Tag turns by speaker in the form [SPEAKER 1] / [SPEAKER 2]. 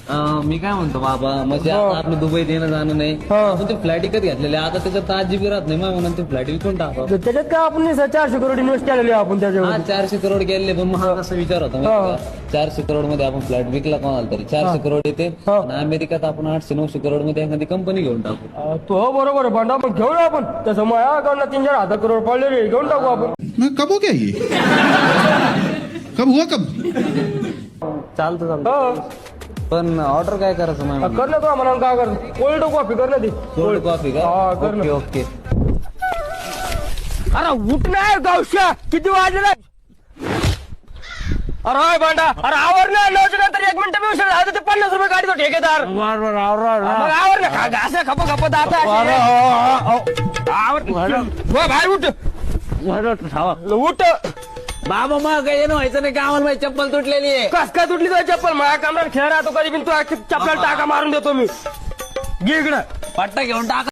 [SPEAKER 1] मी काय म्हणतो बाबा म्हणजे आता आपलं दुबईत येणं जाणं नाही आपण ते फ्लॅट विकत घेतलेले आता त्याच्यात 8 GB राहत नाही मग म्हणून ते फ्लॅट विकून टाका.
[SPEAKER 2] त्याच्यात काय आपण 400 करोड इन्व्हेस्ट केलेले आपण त्याच्यावर.
[SPEAKER 1] 400 करोड गेले पण मग असा विचार होता माहिती का? 400 करोड मध्ये आपण फ्लॅट विकला कोणाला तरी 400 करोड येते आणि अमेरिकात आपण 800-900 करोड मध्ये एखादी कंपनी घेऊन टाकू.
[SPEAKER 2] तो बरोबर आहे भांडा मग घेऊन आपण तसं माझ्या अकाउंटला 3-4 करोड पडले रे घेऊन टाकू आपण.
[SPEAKER 3] कब हो क्या ये कब हुआ कब
[SPEAKER 1] चालतं पण ऑर्डर काय करायचं मग
[SPEAKER 2] कर ना तो म्हणा काय कर कोल्ड कॉफी कर ना ती
[SPEAKER 1] कोल्ड कॉफी का?
[SPEAKER 2] कर ना.
[SPEAKER 1] ओके.
[SPEAKER 2] अरे उठ नाही गावश्या किती वाजले अरे भांडा अरे आवर ना 9 नंतर 1 मिनिट उशीर झाला तर 50 रुपये गाडीचा ठेकेदार मग आवर ना असं खप खप दाता बाहेर उठ
[SPEAKER 1] बाबा मग काही व्हायचं नाही का आम्हाला माझी चप्पल तुटलेली आहे.
[SPEAKER 2] कस काय तुटली तुझी चप्पल माझ्या कमरात खेळ राहतो कधी पण तू चप्पल टाका मारून देतो मी घे इकडं
[SPEAKER 1] पट्टा घेऊन टाका.